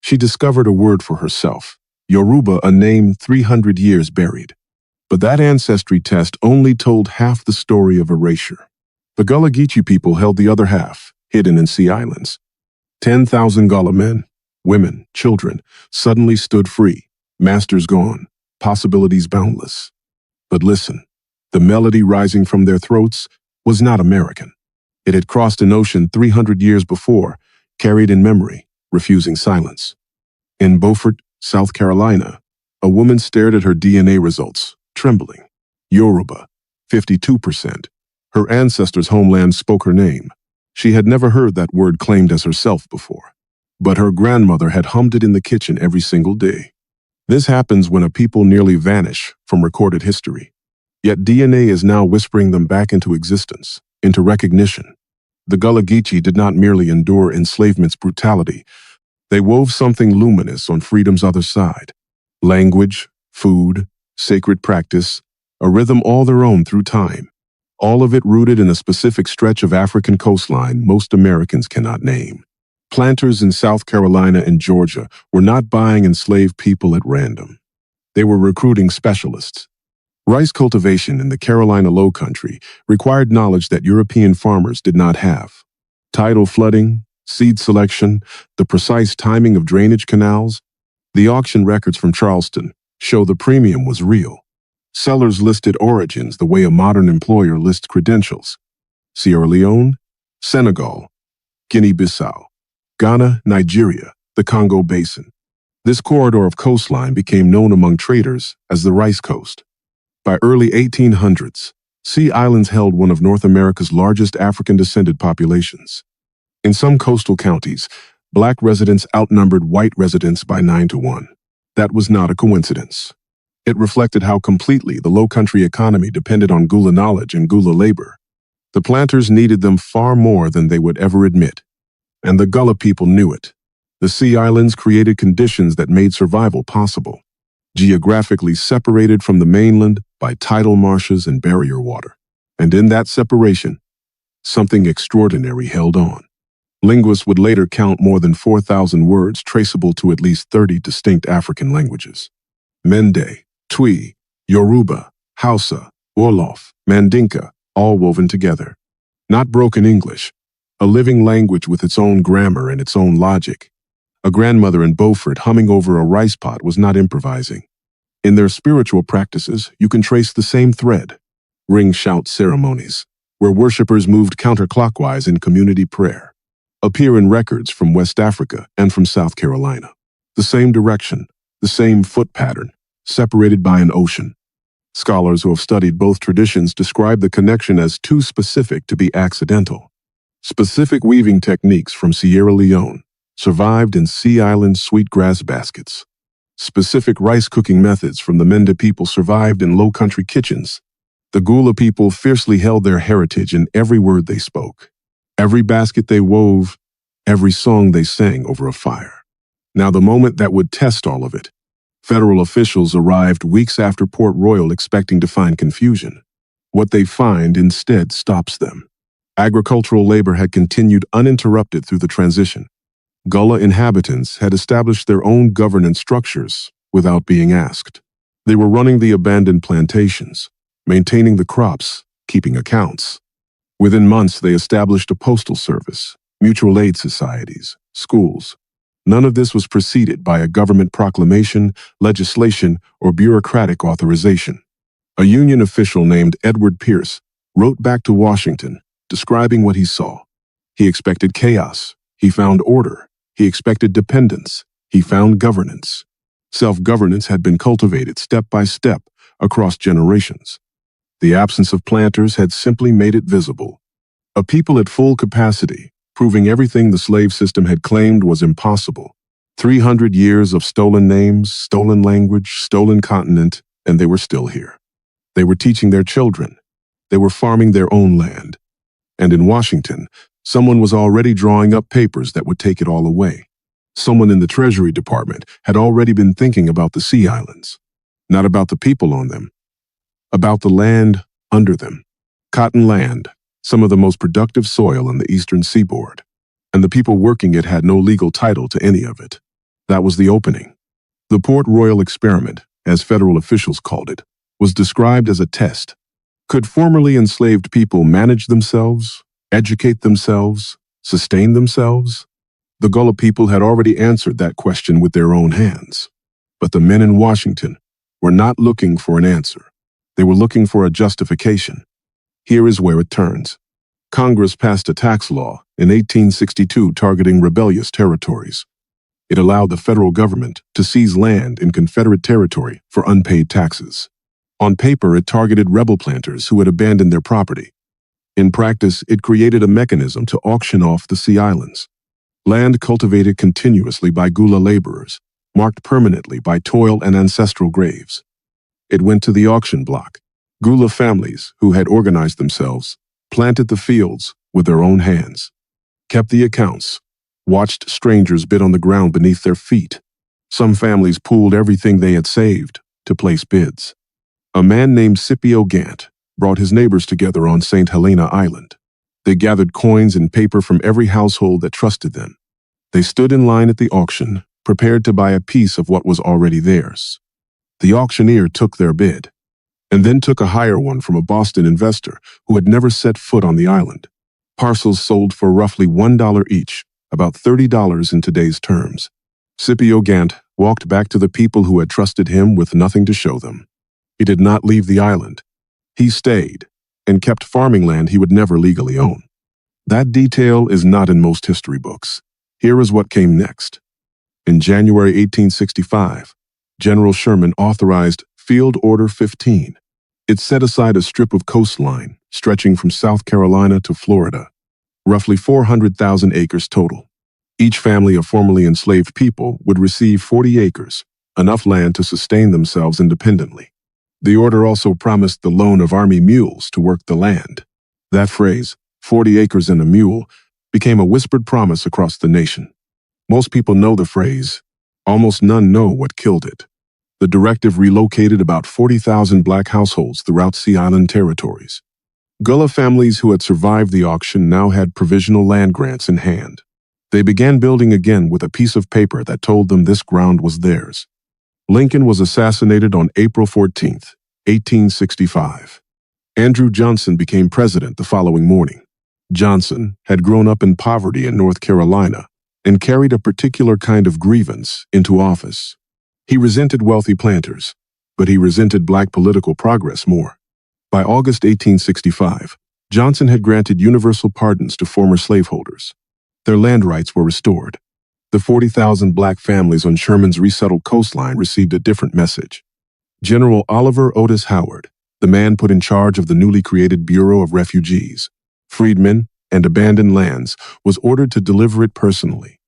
She discovered a word for herself, Yoruba, a name 300 years buried. But that ancestry test only told half the story of erasure. The Gullah Geechee people held the other half, hidden in Sea Islands. 10,000 Gullah men, women, children suddenly stood free, masters gone, possibilities boundless. But listen, the melody rising from their throats was not American. It had crossed an ocean 300 years before, carried in memory, refusing silence. In Beaufort, South Carolina, a woman stared at her DNA results, trembling. Yoruba, 52%. Her ancestors' homeland spoke her name. She had never heard that word claimed as herself before. But her grandmother had hummed it in the kitchen every single day. This happens when a people nearly vanish from recorded history. Yet DNA is now whispering them back into existence, into recognition. The Gullah Geechee did not merely endure enslavement's brutality. They wove something luminous on freedom's other side. Language, food, sacred practice, a rhythm all their own through time. All of it rooted in a specific stretch of African coastline most Americans cannot name. Planters in South Carolina and Georgia were not buying enslaved people at random. They were recruiting specialists. Rice cultivation in the Carolina Lowcountry required knowledge that European farmers did not have. Tidal flooding, seed selection, the precise timing of drainage canals. The auction records from Charleston show the premium was real. Sellers listed origins the way a modern employer lists credentials. Sierra Leone, Senegal, Guinea-Bissau, Ghana, Nigeria, the Congo Basin. This corridor of coastline became known among traders as the Rice Coast. By early 1800s, Sea Islands held one of North America's largest African-descended populations. In some coastal counties, black residents outnumbered white residents by 9-1. That was not a coincidence. It reflected how completely the Lowcountry economy depended on Gullah knowledge and Gullah labor. The planters needed them far more than they would ever admit. And the Gullah people knew it. The Sea Islands created conditions that made survival possible, geographically separated from the mainland by tidal marshes and barrier water. And in that separation, something extraordinary held on. Linguists would later count more than 4,000 words traceable to at least 30 distinct African languages. Mende, Twi, Yoruba, Hausa, Wolof, Mandinka, all woven together. Not broken English, a living language with its own grammar and its own logic. A grandmother in Beaufort humming over a rice pot was not improvising. In their spiritual practices, you can trace the same thread. Ring-shout ceremonies, where worshippers moved counterclockwise in community prayer, appear in records from West Africa and from South Carolina. The same direction, the same foot pattern, separated by an ocean. Scholars who have studied both traditions describe the connection as too specific to be accidental. Specific weaving techniques from Sierra Leone survived in Sea Island sweetgrass baskets. Specific rice cooking methods from the Mende people survived in Lowcountry kitchens. The Gullah people fiercely held their heritage in every word they spoke, every basket they wove, every song they sang over a fire. Now the moment that would test all of it. Federal officials arrived weeks after Port Royal expecting to find confusion. What they find instead stops them. Agricultural labor had continued uninterrupted through the transition. Gullah inhabitants had established their own governance structures without being asked. They were running the abandoned plantations, maintaining the crops, keeping accounts. Within months, they established a postal service, mutual aid societies, schools. None of this was preceded by a government proclamation, legislation, or bureaucratic authorization. A Union official named Edward Pierce wrote back to Washington, describing what he saw. He expected chaos. He found order. He expected dependence. He found governance. Self-governance had been cultivated step by step across generations. The absence of planters had simply made it visible. A people at full capacity, proving everything the slave system had claimed was impossible. 300 years of stolen names, stolen language, stolen continent, and they were still here. They were teaching their children. They were farming their own land. And in Washington, someone was already drawing up papers that would take it all away. Someone in the Treasury Department had already been thinking about the Sea Islands, not about the people on them, about the land under them. Cotton land, some of the most productive soil on the eastern seaboard, and the people working it had no legal title to any of it. That was the opening. The Port Royal experiment, as federal officials called it, was described as a test. Could formerly enslaved people manage themselves, educate themselves, sustain themselves? The Gullah people had already answered that question with their own hands. But the men in Washington were not looking for an answer. They were looking for a justification. Here is where it turns. Congress passed a tax law in 1862 targeting rebellious territories. It allowed the federal government to seize land in Confederate territory for unpaid taxes. On paper, it targeted rebel planters who had abandoned their property. In practice, it created a mechanism to auction off the Sea Islands. Land cultivated continuously by Gullah laborers, marked permanently by toil and ancestral graves. It went to the auction block. Gullah families, who had organized themselves, planted the fields with their own hands, kept the accounts, watched strangers bid on the ground beneath their feet. Some families pooled everything they had saved to place bids. A man named Scipio Gant brought his neighbors together on St. Helena Island. They gathered coins and paper from every household that trusted them. They stood in line at the auction, prepared to buy a piece of what was already theirs. The auctioneer took their bid, and then took a higher one from a Boston investor who had never set foot on the island. Parcels sold for roughly $1 each, about $30 in today's terms. Scipio Gant walked back to the people who had trusted him with nothing to show them. He did not leave the island. He stayed and kept farming land he would never legally own. That detail is not in most history books. Here is what came next. In January 1865, General Sherman authorized Field Order 15. It set aside a strip of coastline stretching from South Carolina to Florida, roughly 400,000 acres total. Each family of formerly enslaved people would receive 40 acres, enough land to sustain themselves independently. The order also promised the loan of army mules to work the land. That phrase, 40 acres and a mule, became a whispered promise across the nation. Most people know the phrase. Almost none know what killed it. The directive relocated about 40,000 black households throughout Sea Island territories. Gullah families who had survived the auction now had provisional land grants in hand. They began building again with a piece of paper that told them this ground was theirs. Lincoln was assassinated on April 14, 1865. Andrew Johnson became president the following morning. Johnson had grown up in poverty in North Carolina and carried a particular kind of grievance into office. He resented wealthy planters, but he resented black political progress more. By August 1865, Johnson had granted universal pardons to former slaveholders. Their land rights were restored. The 40,000 black families on Sherman's resettled coastline received a different message. General Oliver Otis Howard, the man put in charge of the newly created Bureau of Refugees, Freedmen, and Abandoned Lands, was ordered to deliver it personally.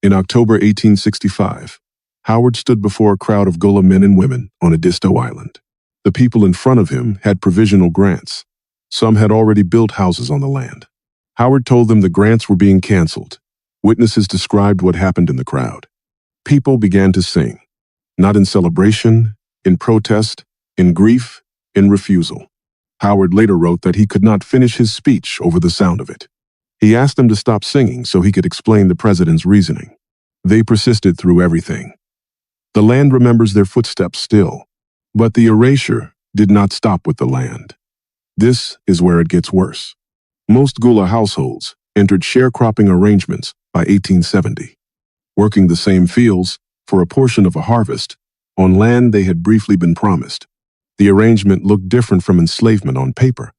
In October 1865, Howard stood before a crowd of Gullah men and women on Edisto Island. The people in front of him had provisional grants. Some had already built houses on the land. Howard told them the grants were being canceled. Witnesses described what happened in the crowd. People began to sing, not in celebration, in protest, in grief, in refusal. Howard later wrote that he could not finish his speech over the sound of it. He asked them to stop singing so he could explain the president's reasoning. They persisted through everything. The land remembers their footsteps still, but the erasure did not stop with the land. This is where it gets worse. Most Gullah households entered sharecropping arrangements by 1870, working the same fields for a portion of a harvest on land they had briefly been promised. The arrangement looked different from enslavement on paper.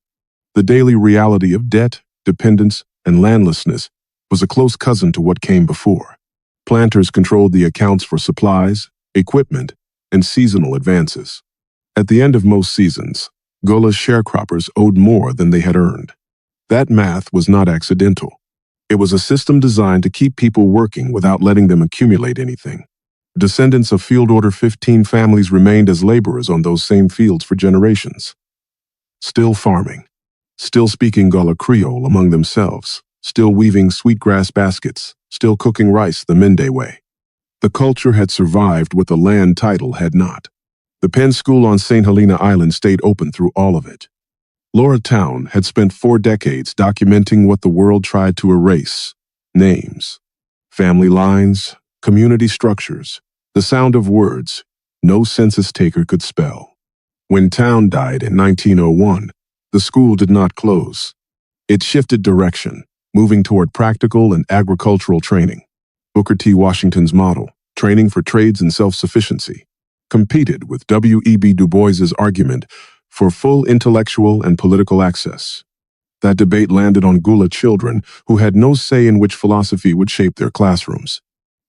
The daily reality of debt, dependence, and landlessness was a close cousin to what came before. Planters controlled the accounts for supplies, equipment, and seasonal advances. At the end of most seasons, Gullah sharecroppers owed more than they had earned. That math was not accidental. It was a system designed to keep people working without letting them accumulate anything. Descendants of Field Order 15 families remained as laborers on those same fields for generations. Still farming, still speaking Gullah Creole among themselves, still weaving sweetgrass baskets, still cooking rice the Mende way. The culture had survived what the land title had not. The Penn School on St. Helena Island stayed open through all of it. Laura Town had spent 4 decades documenting what the world tried to erase: names, family lines, community structures, the sound of words no census taker could spell. When town died in 1901, the school did not close. It shifted direction, moving toward practical and agricultural training. Booker T. Washington's model, training for trades and self-sufficiency, competed with W.E.B. Du Bois's argument for full intellectual and political access. That debate landed on Gullah children who had no say in which philosophy would shape their classrooms.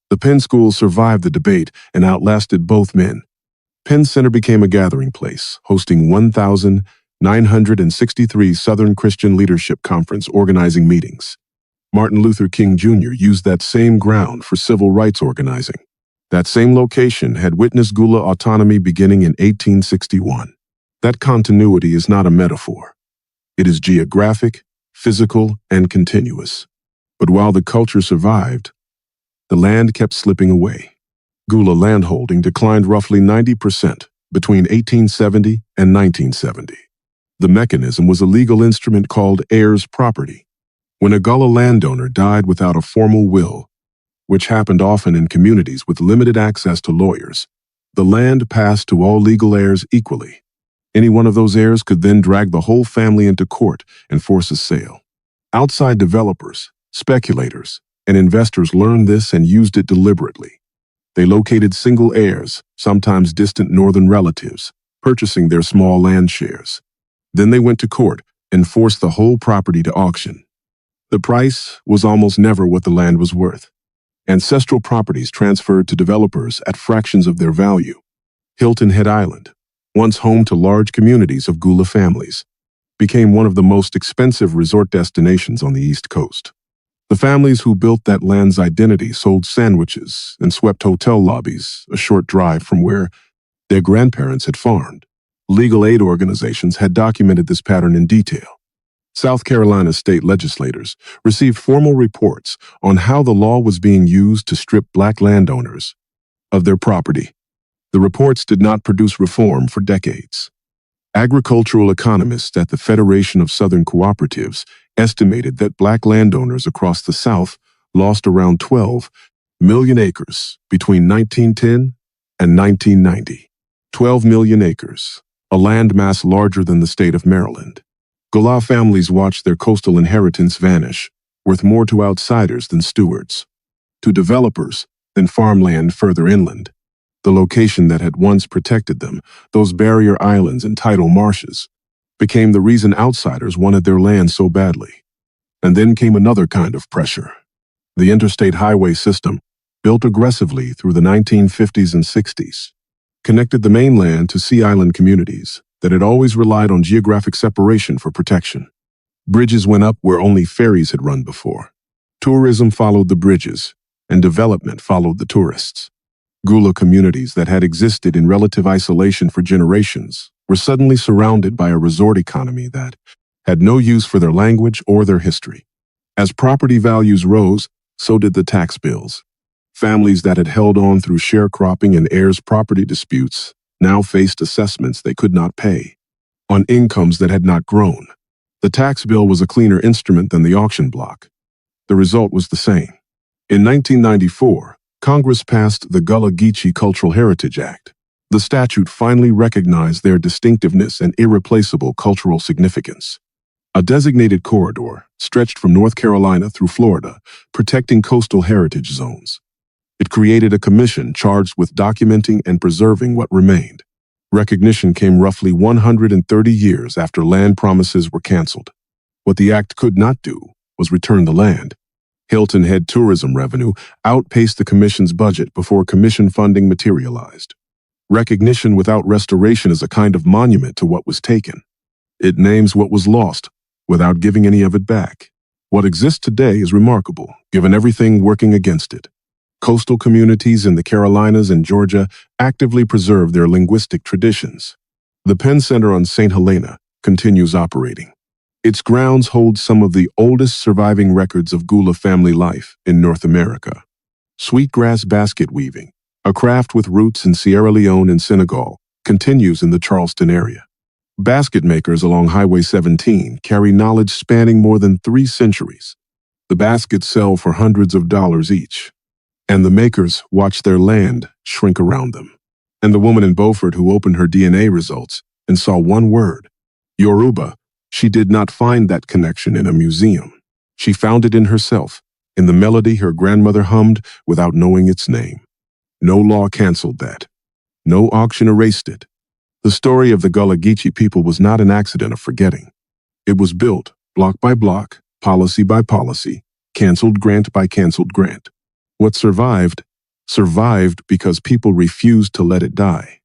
The Penn School survived the debate and outlasted both men. Penn Center became a gathering place, hosting 1,963 Southern Christian Leadership Conference organizing meetings. Martin Luther King Jr. used that same ground for civil rights organizing. That same location had witnessed Gullah autonomy beginning in 1861. That continuity is not a metaphor. It is geographic, physical, and continuous. But while the culture survived, the land kept slipping away. Gullah landholding declined roughly 90% between 1870 and 1970. The mechanism was a legal instrument called heirs property. When a Gullah landowner died without a formal will, which happened often in communities with limited access to lawyers, the land passed to all legal heirs equally. Any one of those heirs could then drag the whole family into court and force a sale. Outside developers, speculators, and investors learned this and used it deliberately. They located single heirs, sometimes distant northern relatives, purchasing their small land shares. Then they went to court and forced the whole property to auction. The price was almost never what the land was worth. Ancestral properties transferred to developers at fractions of their value. Hilton Head Island, once home to large communities of Gullah families, became one of the most expensive resort destinations on the East Coast. The families who built that land's identity sold sandwiches and swept hotel lobbies a short drive from where their grandparents had farmed. Legal aid organizations had documented this pattern in detail. South Carolina state legislators received formal reports on how the law was being used to strip black landowners of their property. The reports did not produce reform for decades. Agricultural economists at the Federation of Southern Cooperatives estimated that black landowners across the South lost around 12 million acres between 1910 and 1990. 12 million acres, a landmass larger than the state of Maryland. Gullah families watched their coastal inheritance vanish, worth more to outsiders than stewards, to developers than farmland further inland. The location that had once protected them, those barrier islands and tidal marshes, became the reason outsiders wanted their land so badly. And then came another kind of pressure. The interstate highway system, built aggressively through the 1950s and 60s, connected the mainland to sea island communities that had always relied on geographic separation for protection. Bridges went up where only ferries had run before. Tourism followed the bridges, and development followed the tourists. Gullah communities that had existed in relative isolation for generations were suddenly surrounded by a resort economy that had no use for their language or their history. As property values rose, so did the tax bills. Families that had held on through sharecropping and heirs' property disputes now faced assessments they could not pay on incomes that had not grown. The tax bill was a cleaner instrument than the auction block. The result was the same. In 1994, Congress passed the Gullah Geechee Cultural Heritage Act. The statute finally recognized their distinctiveness and irreplaceable cultural significance. A designated corridor stretched from North Carolina through Florida, protecting coastal heritage zones. It created a commission charged with documenting and preserving what remained. Recognition came roughly 130 years after land promises were canceled. What the act could not do was return the land. Hilton Head tourism revenue outpaced the commission's budget before commission funding materialized. Recognition without restoration is a kind of monument to what was taken. It names what was lost without giving any of it back. What exists today is remarkable, given everything working against it. Coastal communities in the Carolinas and Georgia actively preserve their linguistic traditions. The Penn Center on St. Helena continues operating. Its grounds hold some of the oldest surviving records of Gullah family life in North America. Sweetgrass basket weaving, a craft with roots in Sierra Leone and Senegal, continues in the Charleston area. Basket makers along Highway 17 carry knowledge spanning more than 3 centuries. The baskets sell for hundreds of dollars each. And the makers watched their land shrink around them. And the woman in Beaufort who opened her DNA results and saw one word, Yoruba, she did not find that connection in a museum. She found it in herself, in the melody her grandmother hummed without knowing its name. No law canceled that. No auction erased it. The story of the Gullah Geechee people was not an accident of forgetting. It was built, block by block, policy by policy, canceled grant by canceled grant. What survived because people refused to let it die.